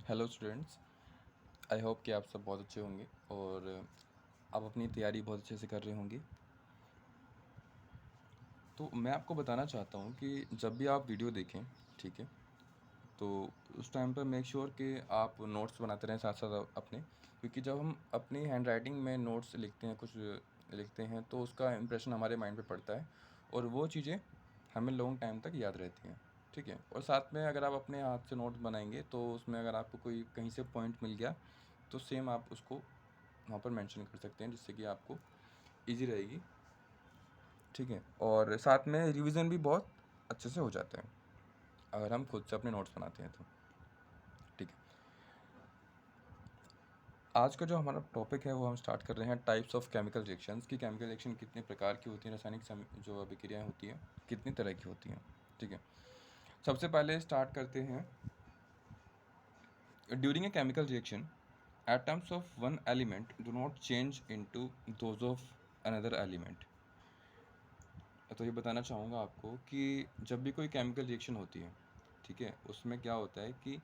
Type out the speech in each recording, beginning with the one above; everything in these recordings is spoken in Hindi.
Hello students. आई होप कि आप सब बहुत अच्छे होंगे और आप अपनी तैयारी बहुत अच्छे से कर रहे होंगे। तो मैं आपको बताना चाहता हूँ कि जब भी आप वीडियो देखें, ठीक है, तो उस टाइम पर मेक श्योर कि आप नोट्स बनाते रहें साथ साथ अपने, क्योंकि जब हम अपनी हैंड राइटिंग में नोट्स लिखते हैं, कुछ लिखते हैं, तो उसका इम्प्रेशन हमारे माइंड पे पड़ता है और वो चीज़ें हमें लॉन्ग टाइम तक याद रहती हैं। ठीक है, और साथ में अगर आप अपने हाथ से नोट बनाएंगे तो उसमें अगर आपको कोई कहीं से पॉइंट मिल गया तो सेम आप उसको वहाँ पर मेंशन कर सकते हैं, जिससे कि आपको इजी रहेगी। ठीक है, और साथ में रिवीजन भी बहुत अच्छे से हो जाता है अगर हम खुद से अपने नोट्स बनाते हैं तो। ठीक है, आज का जो हमारा टॉपिक है वो हम स्टार्ट कर रहे हैं टाइप्स ऑफ केमिकल रिएक्शंस की। केमिकल रिएक्शन कितने प्रकार की होती हैं, रासायनिक जो अभिक्रियाएँ होती हैं कितनी तरह की होती हैं। ठीक है, सबसे पहले स्टार्ट करते हैं। During a chemical reaction atoms of one element do not change into those of another element। तो ये बताना चाहूँगा आपको कि जब भी कोई केमिकल रिएक्शन होती है, ठीक है, उसमें क्या होता है कि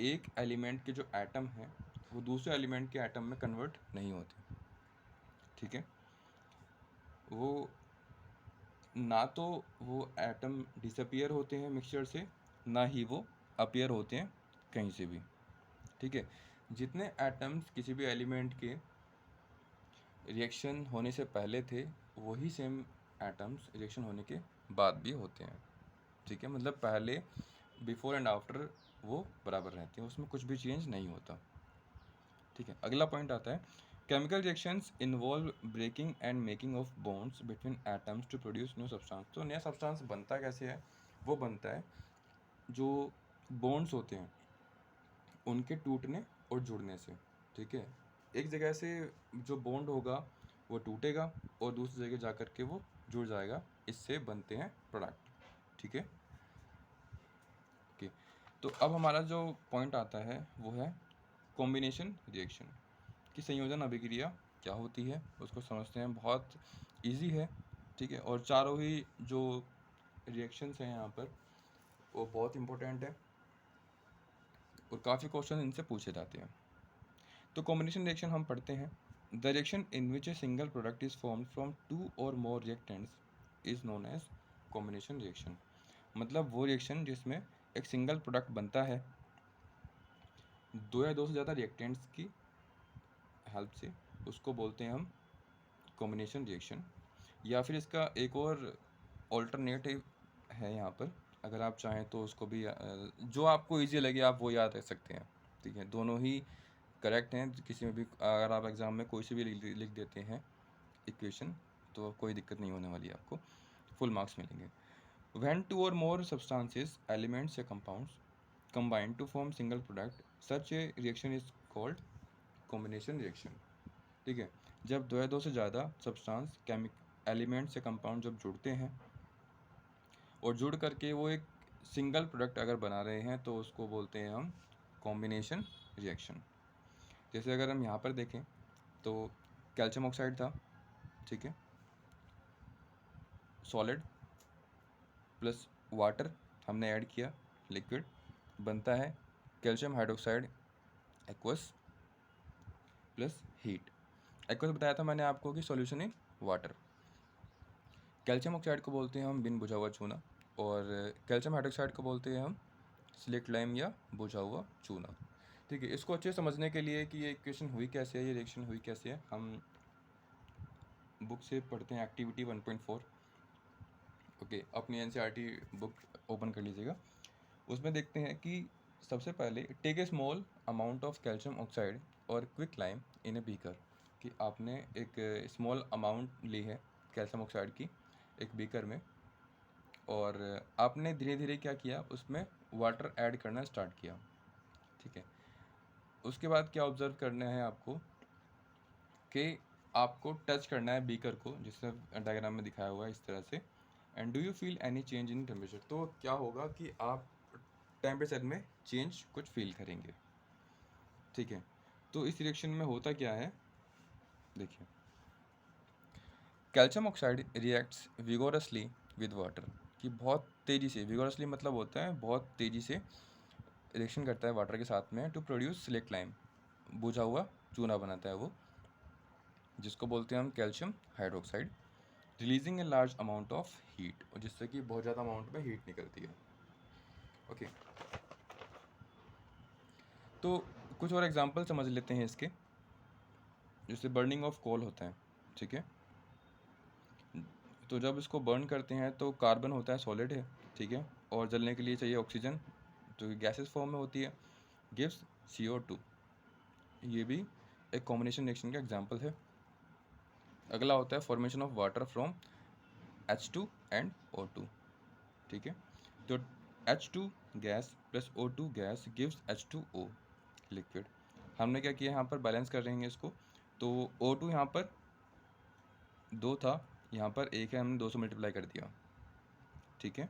एक एलिमेंट के जो एटम हैं वो दूसरे एलिमेंट के एटम में कन्वर्ट नहीं होते। ठीक है, वो ना तो वो एटम डिसअपियर होते हैं मिक्सचर से, ना ही वो अपीयर होते हैं कहीं से भी। ठीक है, जितने एटम्स किसी भी एलिमेंट के रिएक्शन होने से पहले थे वही सेम एटम्स रिएक्शन होने के बाद भी होते हैं। ठीक है, मतलब पहले, बिफोर एंड आफ्टर वो बराबर रहते हैं, उसमें कुछ भी चेंज नहीं होता। ठीक है, अगला पॉइंट आता है chemical reactions involve breaking and making of bonds between atoms to produce new substance. तो नया सब्सटेंस बनता कैसे है? वो बनता है जो बॉन्ड्स होते हैं उनके टूटने और जुड़ने से। ठीक है, एक जगह से जो बॉन्ड होगा वो टूटेगा और दूसरी जगह जा कर के वो जुड़ जाएगा, इससे बनते हैं प्रोडक्ट। ठीक है, ओके। तो अब हमारा जो पॉइंट आता है वो है कॉम्बिनेशन रिएक्शन की। संयोजन अभिक्रिया क्या होती है उसको समझते हैं, बहुत इजी है। ठीक है, और चारों ही जो रिएक्शंस हैं यहाँ पर वो बहुत इंपॉर्टेंट है और काफ़ी क्वेश्चन इनसे पूछे जाते हैं। तो कॉम्बिनेशन रिएक्शन हम पढ़ते हैं। The reaction in which a single product is formed from two or more reactants is known as combination reaction. मतलब वो रिएक्शन जिसमें एक सिंगल प्रोडक्ट बनता है दो या दो से ज़्यादा रिएक्टेंट्स की हेल्प से, उसको बोलते हैं हम कॉम्बिनेशन रिएक्शन। या फिर इसका एक और ऑल्टरनेटिव है यहाँ पर, अगर आप चाहें तो उसको भी जो आपको ईजी लगे आप वो याद रख सकते हैं। ठीक है, दोनों ही करेक्ट हैं। किसी में भी अगर आप एग्ज़ाम में कोई सी भी लिख देते हैं इक्वेशन तो कोई दिक्कत नहीं होने वाली, आपको फुल मार्क्स मिलेंगे। When to or more substances elements या compounds combine to form single product, such a reaction is called combination reaction। ठीक है, जब दो या दो से ज़्यादा सब्सटेंस केमिक एलिमेंट्स या कंपाउंड जब जुड़ते हैं और जुड़ करके वो एक सिंगल प्रोडक्ट अगर बना रहे हैं तो उसको बोलते हैं हम कॉम्बिनेशन रिएक्शन। जैसे अगर हम यहाँ पर देखें तो कैल्शियम ऑक्साइड था, ठीक है, सॉलिड प्लस वाटर हमने ऐड किया, लिक्विड बनता है calcium hydroxide aqueous plus heat. Aqueous बताया था मैंने आपको कि solution in water. Calcium oxide को बोलते हैं हम बिन बुझा हुआ चूना, और कैल्शियम हाइड्रोक्साइड को बोलते हैं हम स्लेट लाइम या बुझा हुआ चूना। ठीक है, इसको अच्छे समझने के लिए कि ये इक्वेशन हुई कैसे है, ये रिएक्शन हुई कैसे है, हम बुक से पढ़ते हैं एक्टिविटी 1.4। ओके, अपनी एनसीईआरटी बुक ओपन कर लीजिएगा। उसमें देखते हैं कि सबसे पहले take a small amount of calcium oxide or quick lime in a beaker. कि आपने एक स्मॉल अमाउंट ली है कैल्शियम ऑक्साइड की एक बीकर में, और आपने धीरे धीरे क्या किया, उसमें वाटर ऐड करना स्टार्ट किया। ठीक है, उसके बाद क्या ऑब्ज़र्व करना है आपको कि आपको टच करना है बीकर को, जिससे डायग्राम में दिखाया हुआ है इस तरह से। And do you feel any change in temperature. तो क्या होगा कि आप टेम्परेचर में चेंज कुछ फील करेंगे। ठीक है, तो इस रिएक्शन में होता क्या है, देखिए, calcium oxide reacts vigorously with water. कि बहुत तेज़ी से, विगोरसली मतलब होता है बहुत तेज़ी से रिएक्शन करता है वाटर के साथ में टू प्रोड्यूस सिलेक्ट लाइम, बुझा हुआ चूना बनाता है वो, जिसको बोलते हैं हम calcium hydroxide, releasing a large amount of heat, और जिससे कि बहुत ज़्यादा अमाउंट में हीट निकलती है। ओके, तो कुछ और एग्जांपल समझ लेते हैं इसके। जैसे बर्निंग ऑफ कोल होता है, ठीक है, तो जब इसको बर्न करते हैं तो कार्बन होता है सॉलिड है, ठीक है, और जलने के लिए चाहिए ऑक्सीजन, जो गैसेस फॉर्म में होती है, गिव्स CO2। ये भी एक कॉम्बिनेशन रिएक्शन का एग्जांपल है। अगला होता है formation of water from H2 and O2, ठीक है, तो H2 gas plus O2 gas gives H2O liquid. हमने क्या किया, यहाँ पर बैलेंस कर रहे हैं इसको, तो O2 यहाँ पर 2 था, यहाँ पर 1 है, हमने 2 से मल्टीप्लाई कर दिया, ठीक है।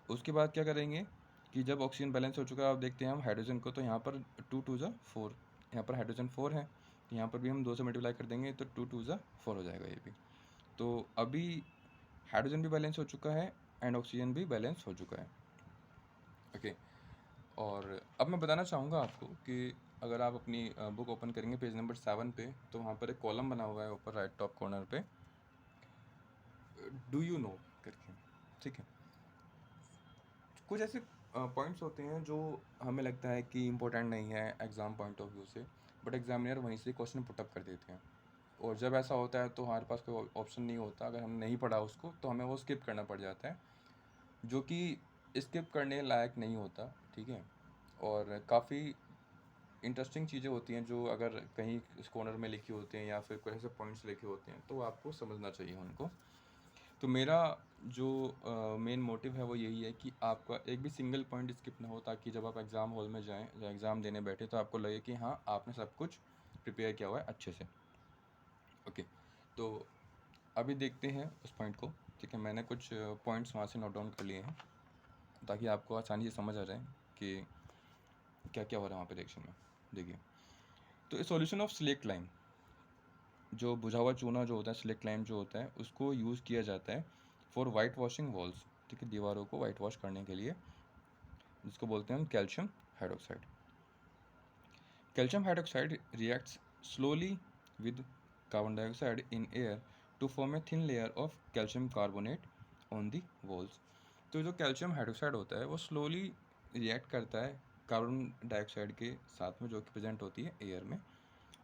उसके बाद क्या करेंगे कि जब ऑक्सीजन बैलेंस हो चुका है, आप देखते हैं हम हाइड्रोजन को, तो यहाँ पर 2 2 ज़ा 4, यहाँ पर हाइड्रोजन 4 है, यहाँ पर भी हम 2 से मल्टीप्लाई कर देंगे तो 2 2 ज़ा 4 हो जाएगा ये भी। तो अभी हाइड्रोजन भी बैलेंस हो चुका है एंड ऑक्सीजन भी बैलेंस हो चुका है। ओके, और अब मैं बताना चाहूँगा आपको कि अगर आप अपनी बुक ओपन करेंगे पेज नंबर 7 पे, तो वहाँ पर एक कॉलम बना हुआ है ऊपर राइट टॉप कॉर्नर पे, डू यू नो करके, ठीक है। कुछ ऐसे पॉइंट्स होते हैं जो हमें लगता है कि इम्पोर्टेंट नहीं है एग्ज़ाम पॉइंट ऑफ व्यू से, बट एग्जामिनर वहीं से क्वेश्चन पुटअप कर देते हैं, और जब ऐसा होता है तो हमारे पास कोई ऑप्शन नहीं होता, अगर हमने नहीं पढ़ा उसको तो हमें वो स्किप करना पड़ जाता है, जो कि स्किप करने लायक नहीं होता, ठीक है। और काफ़ी इंटरेस्टिंग चीज़ें होती हैं जो अगर कहीं इस कॉर्नर में लिखी होती हैं या फिर कोई ऐसे पॉइंट्स लिखे होते हैं तो आपको समझना चाहिए उनको। तो मेरा जो मेन मोटिव है वो यही है कि आपका एक भी सिंगल पॉइंट स्किप ना हो, ताकि जब आप एग्ज़ाम हॉल में जाएं या एग्ज़ाम देने बैठे तो आपको लगे कि हाँ आपने सब कुछ प्रिपेयर किया हुआ है अच्छे से। ओके, तो अभी देखते हैं उस पॉइंट को, ठीक है। मैंने कुछ पॉइंट्स वहाँ से नोट डाउन कर लिए हैं ताकि आपको आसानी से समझ आ जाए कि क्या क्या हो रहा है वहाँ पे रिएक्शन में। देखिए, तो सॉल्यूशन ऑफ सिलेक्ट लाइम, जो बुझा हुआ चूना जो होता है, सिलेक्ट लाइम जो होता है, उसको यूज़ किया जाता है फॉर वाइट वॉशिंग वॉल्स, ठीक है, दीवारों को वाइट वॉश करने के लिए, जिसको बोलते हैं हम calcium hydroxide. Calcium hydroxide reacts slowly with carbon dioxide in air to form a thin layer of calcium carbonate on the walls. तो जो कैल्शियम हाइड्रोक्साइड होता है वो स्लोली रिएक्ट करता है कार्बन डाइऑक्साइड के साथ में, जो कि प्रेजेंट होती है एयर में,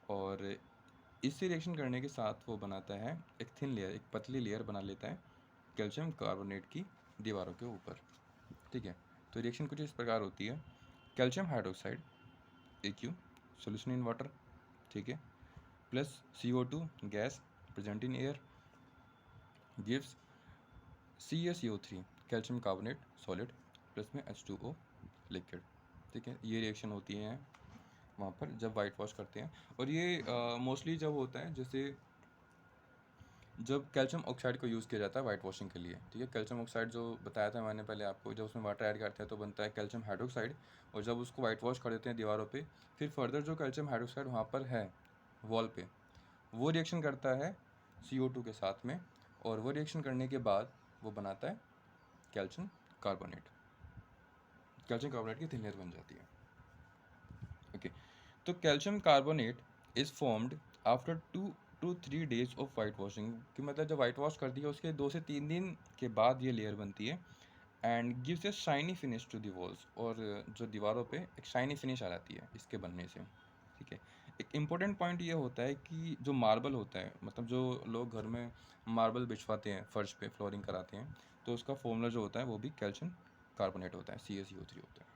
और इससे रिएक्शन करने के साथ वो बनाता है एक थिन लेयर, एक पतली लेयर बना लेता है कैल्शियम कार्बोनेट की दीवारों के ऊपर, ठीक है। तो रिएक्शन कुछ इस प्रकार होती है, calcium hydroxide AQ solution in water, ठीक है, plus CO2 gas present in air gives CaCO3 calcium carbonate solid plus में H2O लिक्विड, ठीक है। ये रिएक्शन होती हैं वहाँ पर जब वाइट वॉश करते हैं, और ये मोस्टली जब होता है जैसे जब कैल्शियम ऑक्साइड को यूज़ किया जाता है वाइट वॉशिंग के लिए, ठीक है। कैल्शियम ऑक्साइड जो बताया था मैंने पहले आपको, जब उसमें वाटर ऐड करते हैं तो बनता है कैल्शियम हाइड्रोक्साइड, और जब उसको वाइट वॉश कर देते हैं दीवारों पे, फिर फर्दर जो कैल्शियम हाइड्रोक्साइड वहाँ पर है वॉल पे, वो रिएक्शन करता है CO2 के साथ में, और वो रिएक्शन करने के बाद वो बनाता है कैल्शियम कार्बोनेट, कैल्शियम कार्बोनेट की थिन लेयर बन जाती है। ओके, तो calcium carbonate is formed after 2 to 3 days of white washing, कि मतलब जब वाइट वॉश कर दी है उसके 2 से 3 दिन के बाद ये लेयर बनती है, and gives a shiny finish to the walls, और जो दीवारों पे एक शाइनी फिनिश आ जाती है इसके बनने से, ठीक है। एक इम्पोर्टेंट पॉइंट ये होता है कि जो मार्बल होता है, मतलब जो लोग घर में मार्बल बिछवाते हैं, फर्श पे फ्लोरिंग कराते हैं, तो उसका फॉर्मूला जो होता है वो भी कैल्शियम कार्बोनेट होता है, CaCO3 होता है।